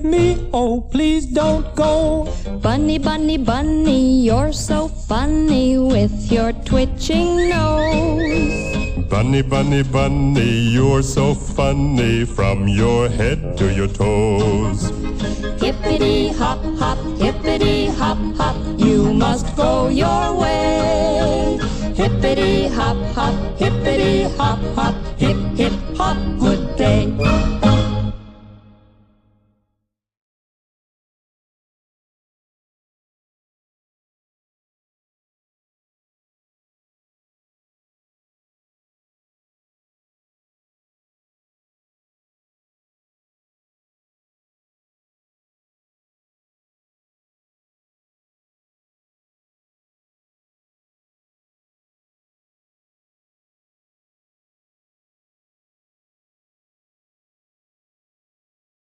me, oh please don't go. Bunny, bunny, bunny, you're so funny with your twitching nose. Bunny, bunny, bunny, you're so funny from your head to your toes. Hippity hop hop, hippity hop hop, you must go your way. Hippity hop hop, hippity hop hop,